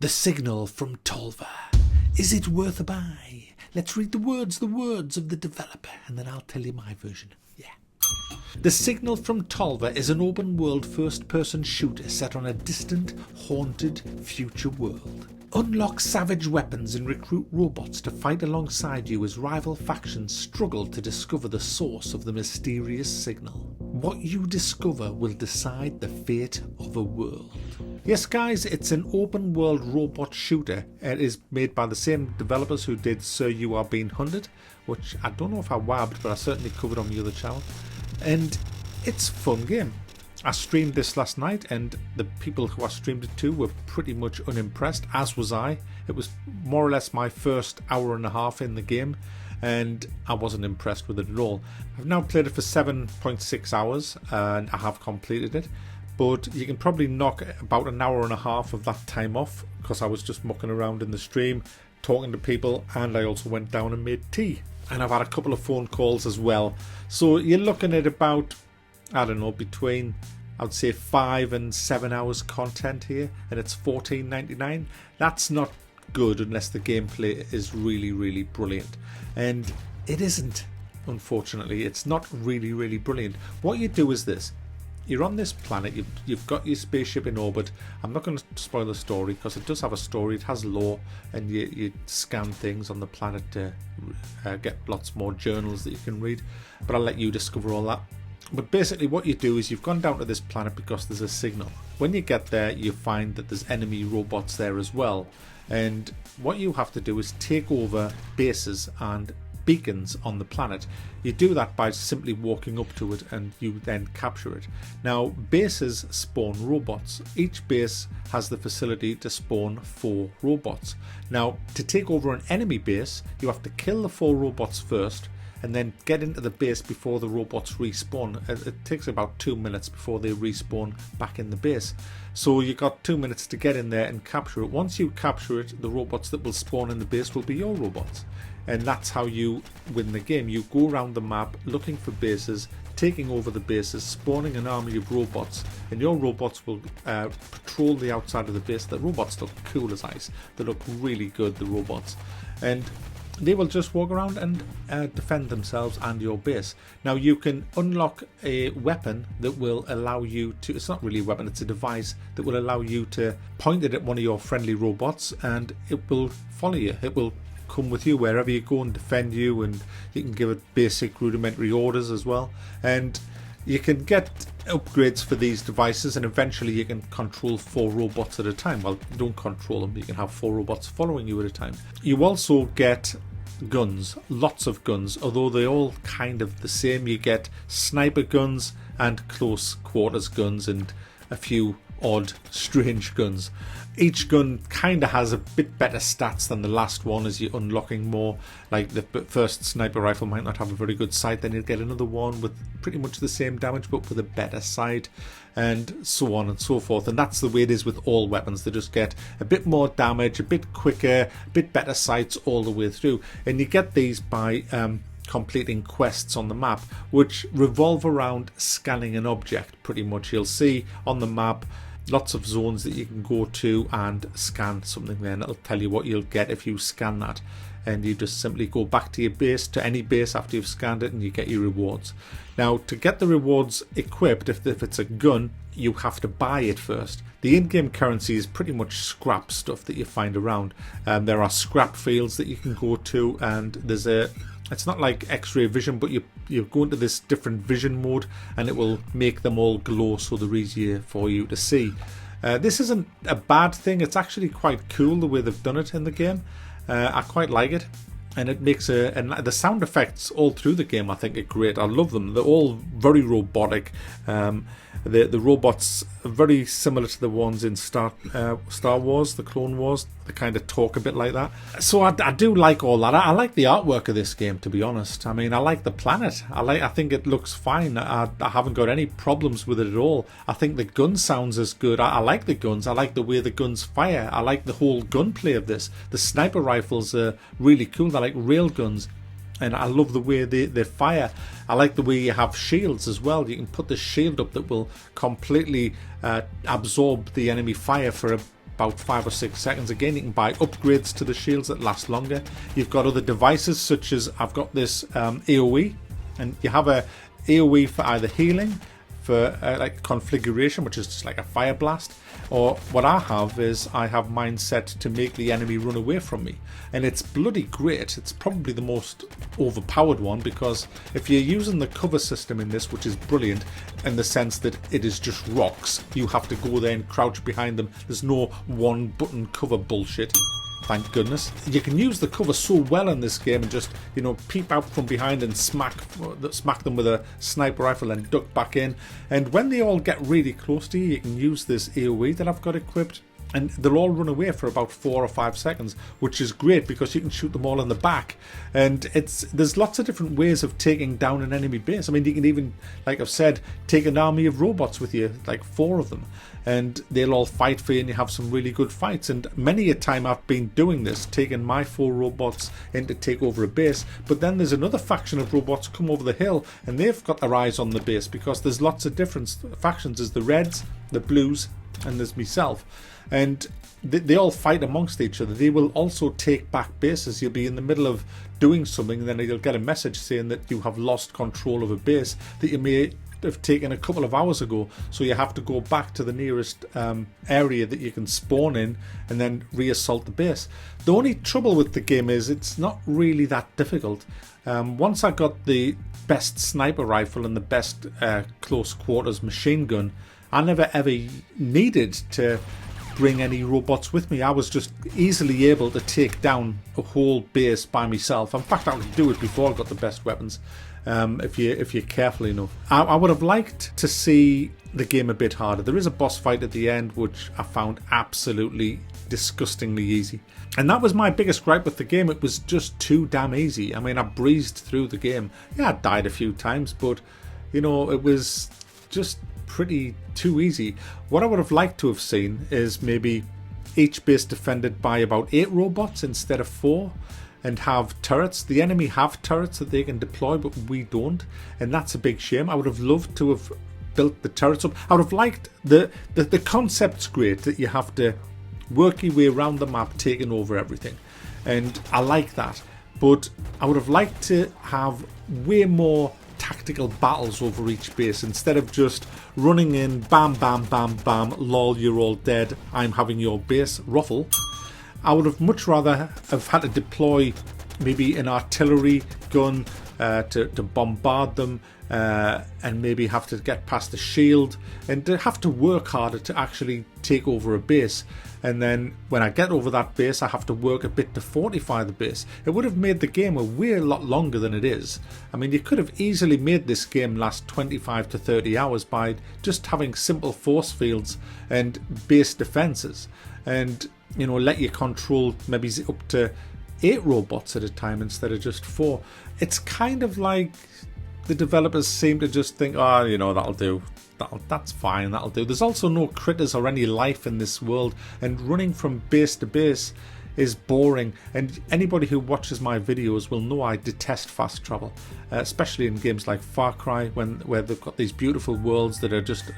The signal from Tolva. Is it worth a buy? Let's read the words of the developer, and then I'll tell you my version. Yeah. The Signal from Tolva is an open-world first-person shooter set on a distant, haunted future world. Unlock savage weapons and recruit robots to fight alongside you as rival factions struggle to discover the source of the mysterious signal. What you discover will decide the fate of a world. Yes guys, it's an open world robot shooter. It is made by the same developers who did Sir You Are Being Hunted, which I don't know if I wabbed, but I certainly covered on the other channel. And it's a fun game. I streamed this last night and the people who I streamed it to were pretty much unimpressed, as was I. It was more or less my first hour and a half in the game and I wasn't impressed with it at all. I've now played it for 7.6 hours and I have completed it, but you can probably knock about an hour and a half of that time off because I was just mucking around in the stream, talking to people, and I also went down and made tea. And I've had a couple of phone calls as well. So you're looking at about, I don't know, between I would say 5 and 7 hours content here, and it's $14.99. That's not good unless the gameplay is really brilliant, and it isn't. Unfortunately, it's not really brilliant. What you do is this: you're on this planet, you've got your spaceship in orbit. I'm not going to spoil the story because it does have a story. It has lore, and you scan things on the planet to get lots more journals that you can read, but I'll let you discover all that. But basically what you do is you've gone down to this planet because there's a signal. When you get there, you find that there's enemy robots there as well, and what you have to do is take over bases and beacons on the planet. You do that by simply walking up to it and you then capture it. Now, bases spawn robots. Each base has the facility to spawn 4 robots. Now, to take over an enemy base, you have to kill the 4 robots first and then get into the base before the robots respawn. It takes about 2 minutes before they respawn back in the base. So you got 2 minutes to get in there and capture it. Once you capture it, the robots that will spawn in the base will be your robots. And that's how you win the game. You go around the map looking for bases, taking over the bases, spawning an army of robots, and your robots will patrol the outside of the base. The robots look cool as ice. They look really good, the robots. And they will just walk around and defend themselves and your base. Now you can unlock a weapon that will allow you to, it's not really a weapon, it's a device that will allow you to point it at one of your friendly robots and it will follow you. It will come with you wherever you go and defend you, and you can give it basic rudimentary orders as well. And you can get upgrades for these devices, and eventually you can control 4 robots at a time. Well, you don't control them, you can have 4 robots following you at a time. You also get guns, lots of guns, although they're all kind of the same. You get sniper guns and close quarters guns and a few odd strange guns. Each gun kind of has a bit better stats than the last one as you're unlocking more. Like the first sniper rifle might not have a very good sight, then you'll get another one with pretty much the same damage but with a better sight, and so on and so forth. And that's the way it is with all weapons. They just get a bit more damage, a bit quicker, a bit better sights all the way through. And you get these by completing quests on the map, which revolve around scanning an object pretty much. You'll see on the map lots of zones that you can go to and scan something there, and it'll tell you what you'll get if you scan that. And you just simply go back to your base, to any base after you've scanned it, and you get your rewards. Now, to get the rewards equipped, if it's a gun, you have to buy it first. The in-game currency is pretty much scrap stuff that you find around. There are scrap fields that you can go to, and there's it's not like X-ray vision, but you go into this different vision mode and it will make them all glow so they're easier for you to see. This isn't a bad thing. It's actually quite cool the way they've done it in the game. I quite like it, and it makes and the sound effects all through the game I think are great. I love them. They're all very robotic. The robots are very similar to the ones in Star Wars, the Clone Wars. They kind of talk a bit like that. So I do like all that. I like the artwork of this game, to be honest. I mean, I like the planet. I think it looks fine. I haven't got any problems with it at all. I think the gun sounds as good. I like the guns. I like the way the guns fire. I like the whole gunplay of this. The sniper rifles are really cool. They're like rail guns. And I love the way they fire. I like the way you have shields as well. You can put the shield up that will completely absorb the enemy fire for about 5 or 6 seconds. Again, you can buy upgrades to the shields that last longer. You've got other devices such as I've got this AoE, and you have a AoE for either healing, for like configuration, which is just like a fire blast, or what I have is I have mine set to make the enemy run away from me, and it's bloody great. It's probably the most overpowered one, because if you're using the cover system in this, which is brilliant in the sense that it is just rocks, you have to go there and crouch behind them. There's no one button cover bullshit. Thank goodness. You can use the cover so well in this game and just, you know, peep out from behind and smack them with a sniper rifle and duck back in. And when they all get really close to you, you can use this AoE that I've got equipped, and they'll all run away for about 4 or 5 seconds, which is great because you can shoot them all in the back. And there's lots of different ways of taking down an enemy base. I mean, you can even, like I've said, take an army of robots with you, like 4 of them, and they'll all fight for you, and you have some really good fights. And many a time I've been doing this, taking my 4 robots in to take over a base, but then there's another faction of robots come over the hill, and they've got their eyes on the base, because there's lots of different factions. There's the reds, the blues, and there's myself. And they all fight amongst each other. They will also take back bases. You'll be in the middle of doing something, and then you'll get a message saying that you have lost control of a base that you may have taken a couple of hours ago. So you have to go back to the nearest area that you can spawn in and then reassault the base. The only trouble with the game is it's not really that difficult. Once I got the best sniper rifle and the best close quarters machine gun, I never ever needed to bring any robots with me. I was just easily able to take down a whole base by myself. In fact, I could do it before I got the best weapons, if you're careful enough. I would have liked to see the game a bit harder. There is a boss fight at the end which I found absolutely disgustingly easy, and that was my biggest gripe with the game. It was just too damn easy. I mean, I breezed through the game. Yeah, I died a few times, but you know, it was just pretty too easy. What I would have liked to have seen is maybe each base defended by about 8 robots instead of 4, and have turrets. The enemy have turrets that they can deploy, but we don't, and that's a big shame. I would have loved to have built the turrets up. I would have liked the concept's great, that you have to work your way around the map taking over everything, and I like that, but I would have liked to have way more tactical battles over each base, instead of just running in, bam, bam, bam, bam, lol, you're all dead, I'm having your base, ruffle. I would have much rather have had to deploy maybe an artillery gun to bombard them, and maybe have to get past the shield, and to have to work harder to actually take over a base. And then when I get over that base, I have to work a bit to fortify the base. It would have made the game a lot longer than it is. I mean, you could have easily made this game last 25 to 30 hours by just having simple force fields and base defenses, and, you know, let you control maybe up to 8 robots at a time instead of just 4. It's kind of like the developers seem to just think, oh, you know, that'll do. That's fine, that'll do. There's also no critters or any life in this world, and running from base to base is boring. And anybody who watches my videos will know I detest fast travel, especially in games like Far Cry, where they've got these beautiful worlds that are just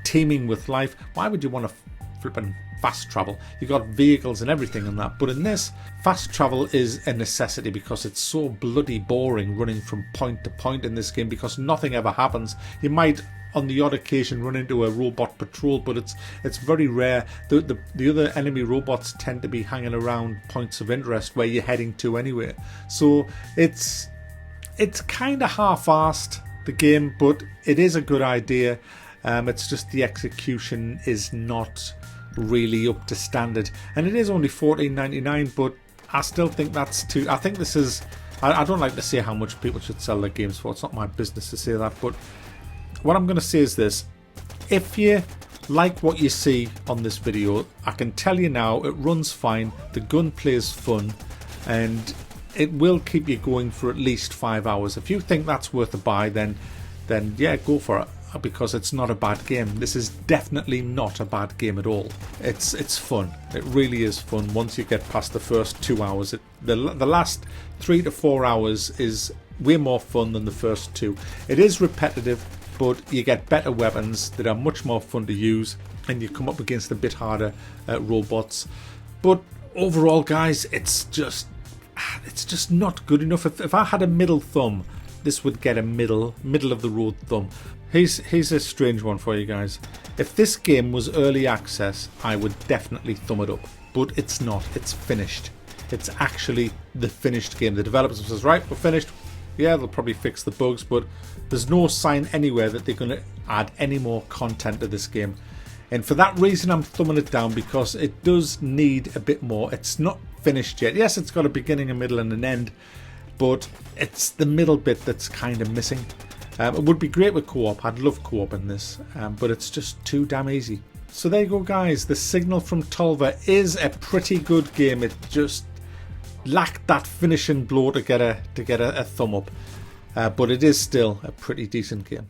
teeming with life. Why would you want to flipping fast travel? You got vehicles and everything and that, but in this, fast travel is a necessity because it's so bloody boring running from point to point in this game, because nothing ever happens. You might on the odd occasion run into a robot patrol, but it's very rare. The other enemy robots tend to be hanging around points of interest where you're heading to anyway. So it's kind of half-assed, the game, but it is a good idea. It's just the execution is not really up to standard, and it is only $14.99, but I still think that's too. I think this is. I don't like to say how much people should sell their games for. It's not my business to say that, but what I'm going to say is this: if you like what you see on this video, I can tell you now, it runs fine, the gunplay is fun, and it will keep you going for at least 5 hours. If you think that's worth a buy, then yeah, go for it, because it's not a bad game. This is definitely not a bad game at all. It's fun. It really is fun once you get past the first 2 hours. The last 3 to 4 hours is way more fun than the first 2. It is repetitive, but you get better weapons that are much more fun to use. and you come up against a bit harder robots. But overall, guys, it's just not good enough. If I had a middle thumb, this would get a middle of the road thumb. Here's a strange one for you guys. If this game was early access, I would definitely thumb it up. But it's not. It's finished. It's actually the finished game. The developers says, right, we're finished. Yeah, they'll probably fix the bugs, but there's no sign anywhere that they're going to add any more content to this game. And for that reason, I'm thumbing it down, because it does need a bit more. It's not finished yet. Yes, it's got a beginning, a middle, and an end, but it's the middle bit that's kind of missing. It would be great with co-op. I'd love co-op in this, but it's just too damn easy. So there you go, guys. The Signal from Tolva is a pretty good game. It just lacked that finishing blow to get a thumb up, but it is still a pretty decent game.